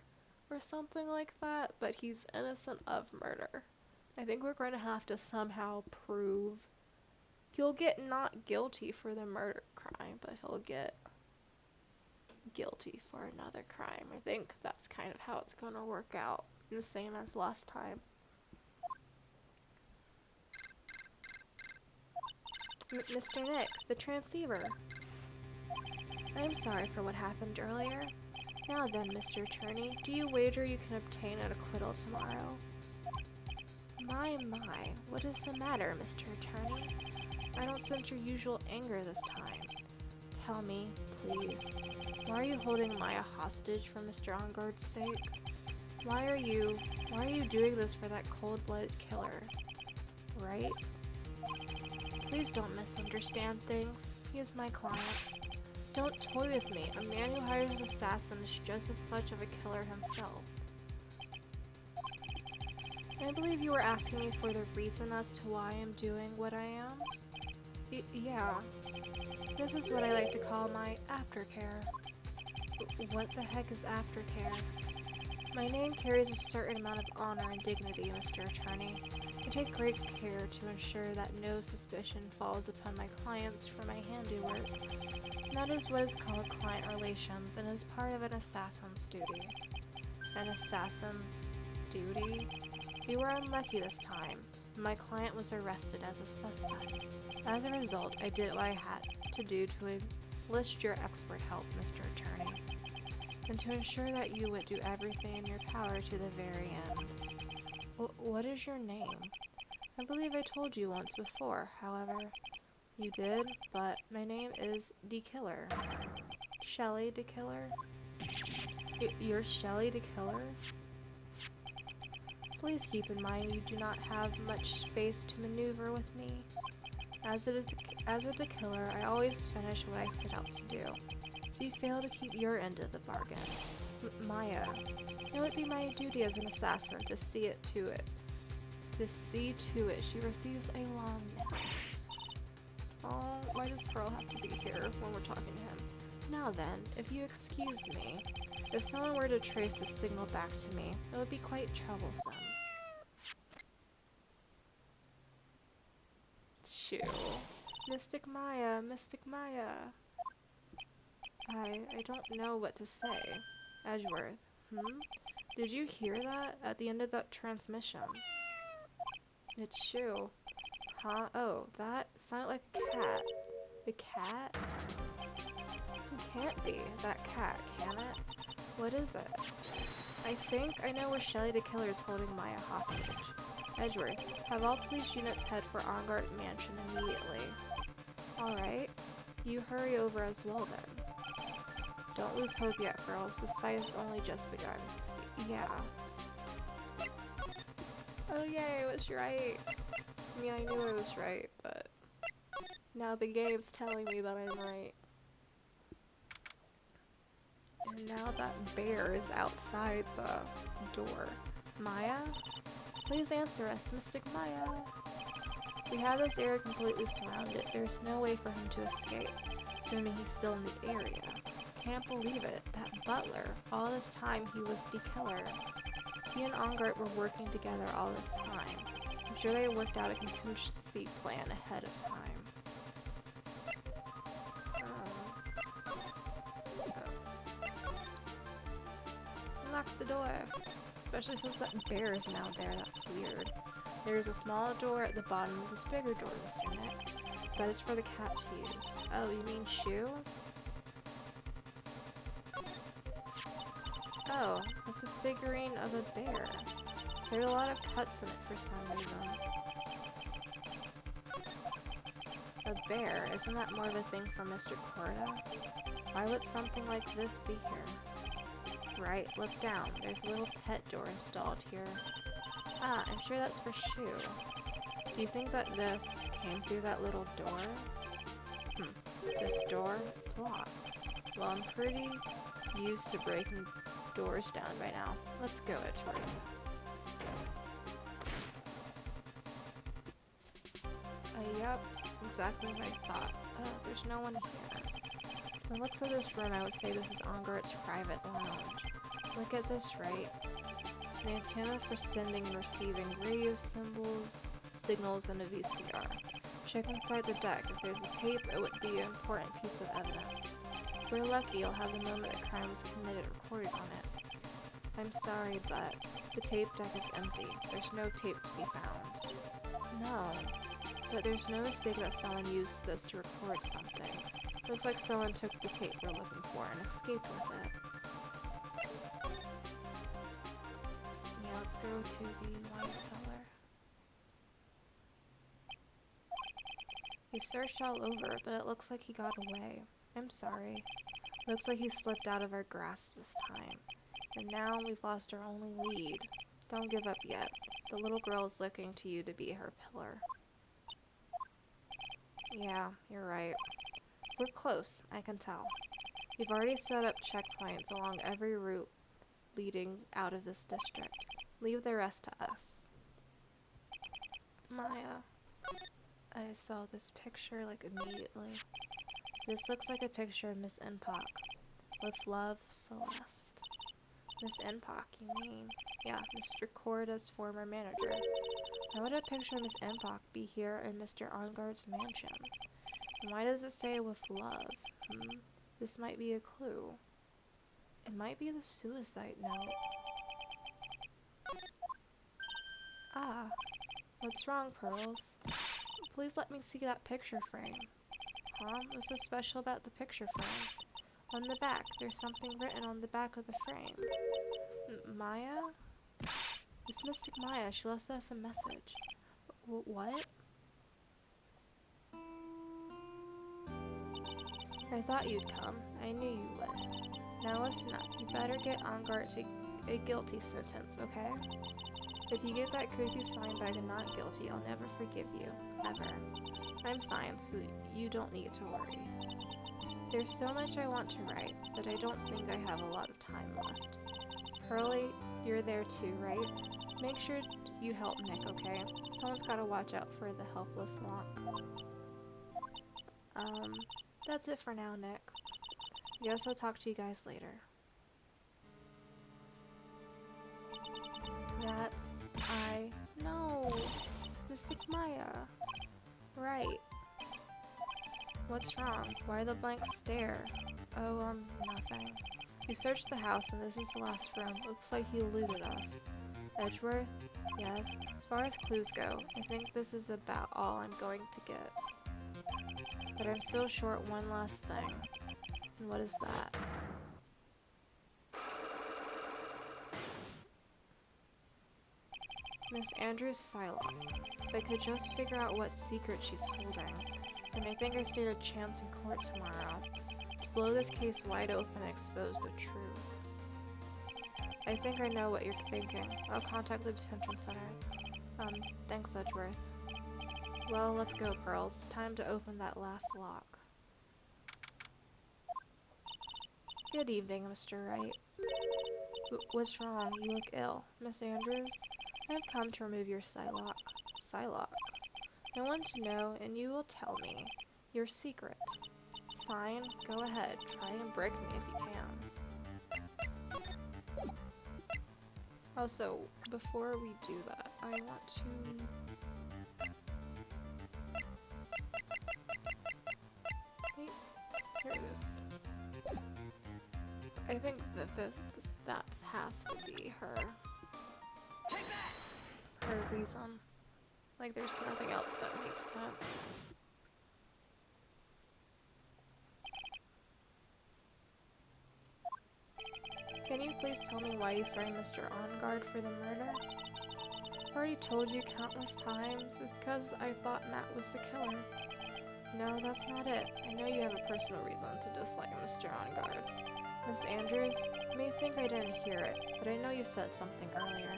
or something like that, but he's innocent of murder. I think we're going to have to somehow prove he'll get not guilty for the murder crime, but he'll get guilty for another crime. I think that's kind of how it's going to work out, the same as last time. Mr. Nick, the transceiver. I'm sorry for what happened earlier. Now then, Mr. Attorney, do you wager you can obtain an acquittal tomorrow? My, what is the matter, Mr. Attorney? I don't sense your usual anger this time. Tell me, please, why are you holding Maya hostage for Mr. Onguard's sake? Why are you doing this for that cold-blooded killer? Right? Please don't misunderstand things. He is my client. Don't toy with me. A man who hires an assassin is just as much of a killer himself. I believe you were asking me for the reason as to why I'm doing what I am. Yeah. This is what I like to call my aftercare. What the heck is aftercare? My name carries a certain amount of honor and dignity, Mr. Attorney. I take great care to ensure that no suspicion falls upon my clients for my handiwork. That is what is called client relations and is part of an assassin's duty. An assassin's duty? You were unlucky this time. My client was arrested as a suspect. As a result, I did what I had to do to enlist your expert help, Mr. Attorney, and to ensure that you would do everything in your power to the very end. What is your name? I believe I told you once before, however. You did, but my name is the Killer. Shelley the Killer? You're Shelley the Killer? Please keep in mind you do not have much space to maneuver with me. As a killer, I always finish what I set out to do. If you fail to keep your end of the bargain, Maya, it would be my duty as an assassin to see to it she receives a long nap. Oh, why does Pearl have to be here when we're talking to him? Now then, if you excuse me, if someone were to trace the signal back to me, it would be quite troublesome. Shoo. Mystic Maya, Mystic Maya. I don't know what to say. Edgeworth, Did you hear that at the end of that transmission? It's Shu. Huh? Oh, that sounded like a cat. A cat? It can't be that cat, can it? What is it? I think I know where Shelly the Killer is holding Maya hostage. Edgeworth, have all police units head for Ongart Mansion immediately. Alright. You hurry over as well then. Don't lose hope yet, girls. This fight has only just begun. Yeah. Oh yay, I was right. I mean, I knew I was right, but now the game's telling me that I'm right. And now that bear is outside the door. Maya? Please answer us, Mystic Maya. We have this area completely surrounded. There's no way for him to escape, assuming he's still in the area. Can't believe it. That butler. All this time he was the killer. He and Ongart were working together all this time. I'm sure they worked out a contingency plan ahead of time. Lock the door. Especially since that bear is now there. That's weird. There's a small door at the bottom of this bigger door, Mr. Nick. But it's for the cat to use. Oh, you mean Shu? Oh, it's a figurine of a bear. There are a lot of cuts in it for some reason. A bear? Isn't that more of a thing for Mr. Corda? Why would something like this be here? Right, look down. There's a little pet door installed here. Ah, I'm sure that's for Shu. Do you think that this came through that little door? This door? It's locked. Well, I'm pretty used to breaking doors down by now. Let's go, Edgeworth. Yep, exactly what I thought. Oh, there's no one here. From the looks of this room, I would say this is Ongart's private lounge. Look at this, right? An antenna for sending and receiving radio signals, and a VCR. Check inside the deck. If there's a tape, it would be an important piece of evidence. If we're lucky, you'll have the moment the crime was committed recorded on it. I'm sorry, but the tape deck is empty. There's no tape to be found. No, but there's no mistake that someone used this to record something. Looks like someone took the tape we're looking for and escaped with it. Yeah, let's go to the wine cellar. We searched all over, but it looks like he got away. I'm sorry. Looks like he slipped out of our grasp this time. And now we've lost our only lead. Don't give up yet. The little girl is looking to you to be her pillar. Yeah, you're right. We're close, I can tell. We've already set up checkpoints along every route leading out of this district. Leave the rest to us. Maya, I saw this picture like immediately. This looks like a picture of Miss Enpak. With love, Celeste. Miss Enpak, you mean? Yeah, Mr. Corda's former manager. Why would a picture of Miss Enpak be here in Mr. Ongart's mansion? And why does it say with love? This might be a clue. It might be the suicide note. Ah, what's wrong, Pearls? Please let me see that picture frame. Huh? What's so special about the picture frame? On the back, there's something written on the back of the frame. Maya? It's Mystic Maya. She left us a message. What? I thought you'd come. I knew you would. Now listen up. You better get Ongart to a guilty sentence, okay? If you get that creepy slime bag and not guilty, I'll never forgive you. Ever. I'm fine, so you don't need to worry. There's so much I want to write, but I don't think I have a lot of time left. Pearly, you're there too, right? Make sure you help Nick, okay? Someone's gotta watch out for the helpless Locke. That's it for now, Nick. Guess I'll talk to you guys later. No! Mystic Maya. Right. What's wrong? Why the blank stare? Nothing. We searched the house and this is the last room. Looks like he looted us. Edgeworth? Yes. As far as clues go, I think this is about all I'm going to get. But I'm still short one last thing. And what is that? Miss Andrews' Psylocke. If I could just figure out what secret she's holding, then I think I stand a chance in court tomorrow. To blow this case wide open and expose the truth. I think I know what you're thinking. I'll contact the detention center. Thanks, Edgeworth. Well, let's go, Pearls. It's time to open that last lock. Good evening, Mr. Wright. What's wrong? You look ill. Miss Andrews? I have come to remove your Psylocke. Psylocke? I want to know, and you will tell me, your secret. Fine, go ahead. Try and break me if you can. Also, before we do that, I want to... Wait, here it is. I think that has to be her reason. Like, there's nothing else that makes sense. Can you please tell me why you framed Mr. OnGuard for the murder? I've already told you countless times. It's because I thought Matt was the killer. No, that's not it. I know you have a personal reason to dislike Mr. OnGuard. Miss Andrews, you may think I didn't hear it, but I know you said something earlier.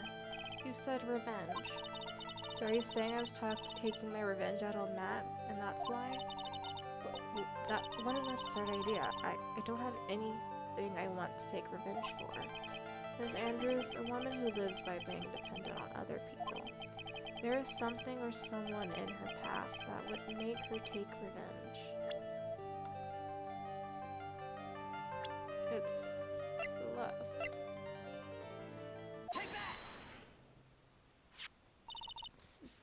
You said revenge. So are you saying I was taking my revenge out on Matt, and that's why? What an absurd idea. I don't have anything I want to take revenge for. Miss Andrews, a woman who lives by being dependent on other people. There is something or someone in her past that would make her take revenge. It's Celeste.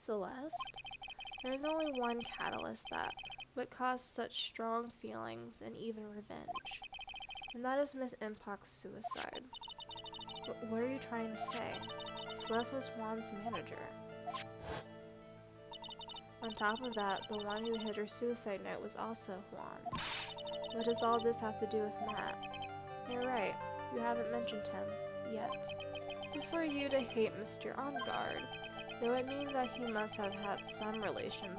Celeste? There's only one catalyst that would cause such strong feelings and even revenge. And that is Miss Impact's suicide. What are you trying to say? Celeste was Juan's manager. On top of that, the one who hid her suicide note was also Juan. What does all this have to do with Matt? You're right, you haven't mentioned him yet. But for you to hate Mr. OnGuard, it would mean that he must have had some relation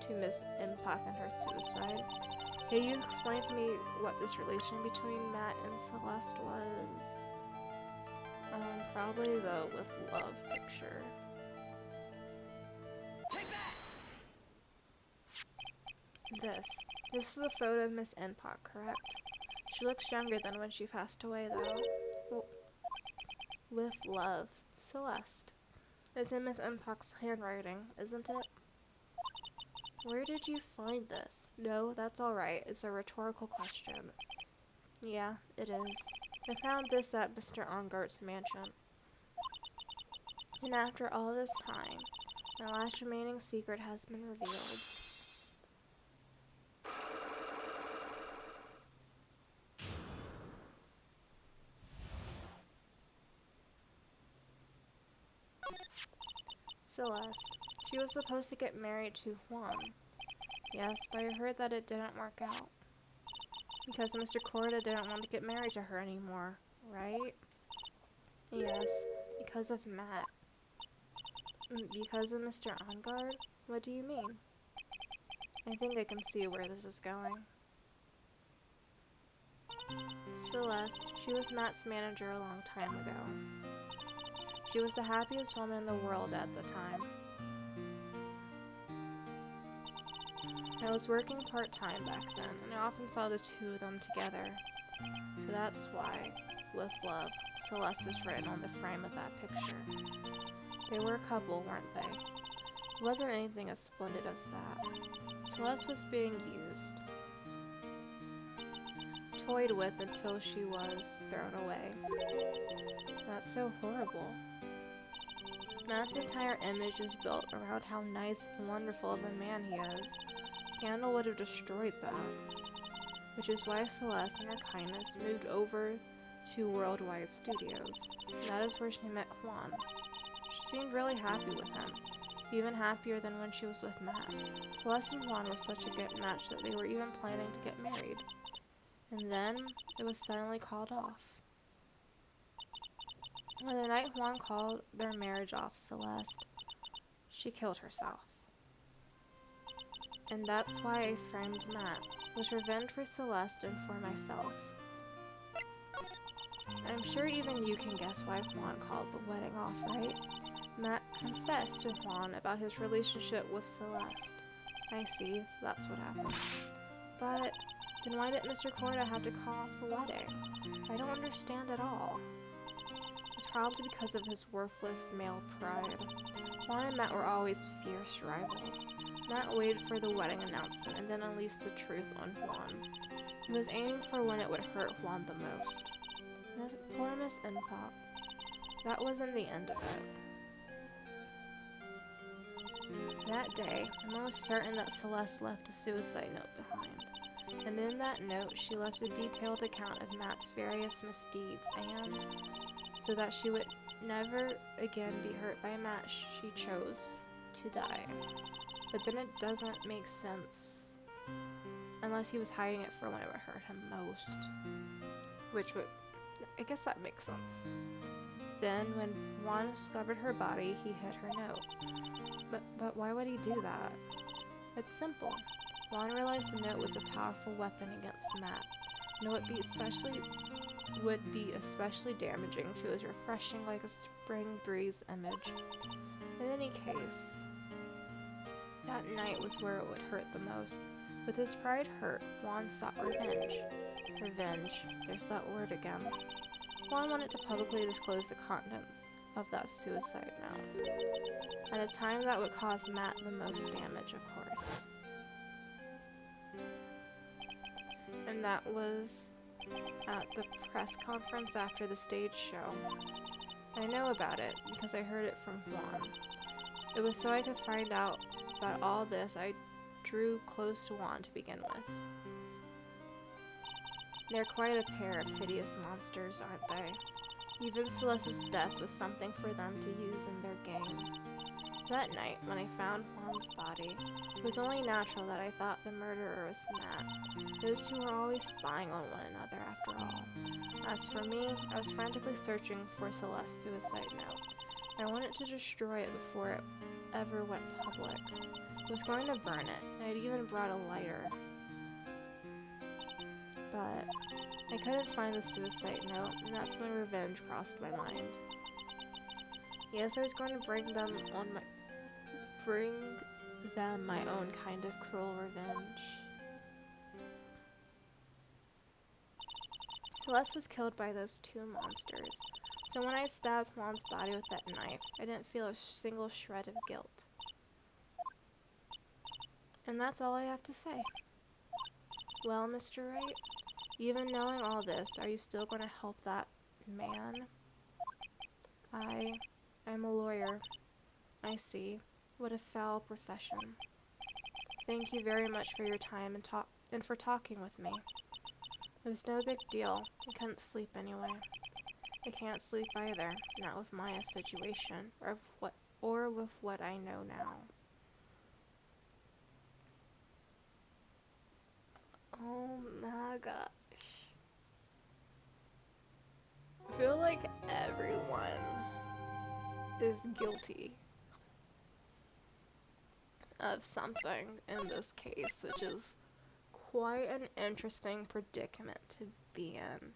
to Miss Impact and her suicide. Can you explain to me what this relation between Matt and Celeste was? Probably the with love picture. This is a photo of Miss Impact, correct? She looks younger than when she passed away, though. Well, with love, Celeste. It's in Miss Impact's handwriting, isn't it? Where did you find this? No, that's alright. It's a rhetorical question. Yeah, it is. I found this at Mr. OnGuard's mansion. And after all this time, my last remaining secret has been revealed. Celeste. She was supposed to get married to Juan. Yes, but I heard that it didn't work out. Because Mr. Corda didn't want to get married to her anymore, right? Yes, because of Matt. Because of Mr. OnGuard? What do you mean? I think I can see where this is going. Celeste, she was Matt's manager a long time ago. She was the happiest woman in the world at the time. I was working part-time back then, and I often saw the two of them together. So that's why, with love, Celeste is written on the frame of that picture. They were a couple, weren't they? It wasn't anything as splendid as that. Celeste was being used, toyed with until she was thrown away. That's so horrible. Matt's entire image is built around how nice and wonderful of a man he is. Scandal would have destroyed that. which is why Celeste, in her kindness, moved over to Worldwide Studios, and that is where she met Juan. She seemed really happy with him, even happier than when she was with Matt. Celeste and Juan were such a good match that they were even planning to get married. And then it was suddenly called off. When the night Juan called their marriage off Celeste, she killed herself. And that's why I framed Matt, was revenge for Celeste and for myself. I'm sure even you can guess why Juan called the wedding off, right? Matt confessed to Juan about his relationship with Celeste. I see, so that's what happened. But then why did Mr. Corda have to call off the wedding? I don't understand at all. It's probably because of his worthless male pride. Juan and Matt were always fierce rivals. Matt waited for the wedding announcement and then unleashed the truth on Juan. He was aiming for when it would hurt Juan the most. Poor Miss Impop. That wasn't the end of it. That day, I'm almost certain that Celeste left a suicide note behind. And in that note, she left a detailed account of Matt's various misdeeds, and so that she would never again be hurt by Matt, she chose to die. But then it doesn't make sense unless he was hiding it for when it would hurt him most. Which would, I guess that makes sense. Then, when Juan discovered her body, he hid her note. But why would he do that? It's simple. Juan realized the note was a powerful weapon against Matt. And it would be especially damaging to his refreshing like a spring breeze image. In any case, that night was where it would hurt the most. With his pride hurt, Juan sought revenge. Revenge, there's that word again. Juan wanted to publicly disclose the contents of that suicide note, at a time that would cause Matt the most damage, of course. And that was at the press conference after the stage show. I know about it because I heard it from Juan. It was so I could find out about all this I drew close to Juan to begin with. They're quite a pair of hideous monsters, aren't they? Even Celeste's death was something for them to use in their game. That night, when I found Juan's body, it was only natural that I thought the murderer was Matt. Those two were always spying on one another, after all. As for me, I was frantically searching for Celeste's suicide note. I wanted to destroy it before it ever went public. I was going to burn it. I had even brought a lighter. But I couldn't find the suicide note, and that's when revenge crossed my mind. Yes, I was going to bring them my own kind of cruel revenge. Celeste was killed by those two monsters, so when I stabbed Juan's body with that knife, I didn't feel a single shred of guilt. And that's all I have to say. Well, Mr. Wright, even knowing all this, are you still going to help that man? I'm a lawyer. I see. What a foul profession. Thank you very much for your time and for talking with me. It was no big deal. I couldn't sleep anyway. I can't sleep either, not with Maya's situation, or with what I know now. Oh my gosh. I feel like everyone is guilty of something in this case, which is quite an interesting predicament to be in.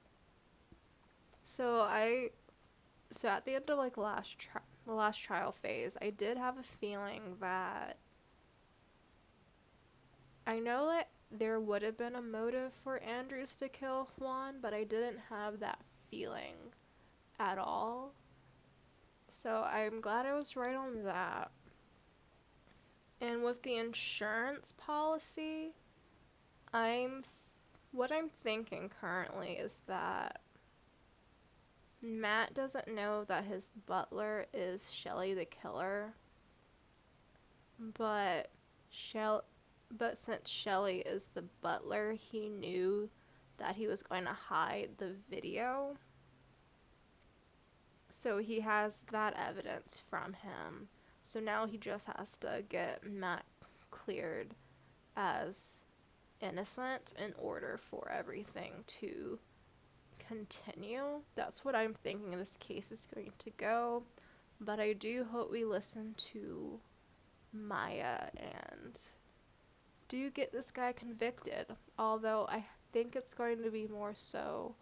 So at the end of like the last trial phase, I did have a feeling that I know that there would have been a motive for Andrews to kill Juan, but I didn't have that feeling at all. So I'm glad I was right on that. And with the insurance policy, what I'm thinking currently is that Matt doesn't know that his butler is Shelly the killer, but But since Shelley is the butler, he knew that he was going to hide the video. So he has that evidence from him. So now he just has to get Matt cleared as innocent in order for everything to continue. That's what I'm thinking this case is going to go. But I do hope we listen to Maya and do get this guy convicted. Although I think it's going to be more so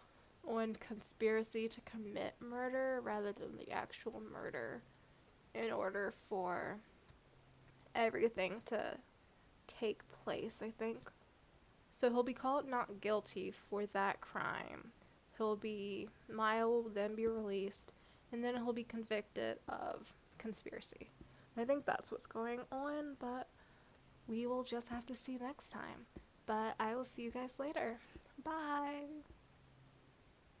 on conspiracy to commit murder rather than the actual murder in order for everything to take place, I think. So he'll be called not guilty for that crime. Maya will then be released, and then he'll be convicted of conspiracy. I think that's what's going on, but we will just have to see next time. But I will see you guys later. Bye!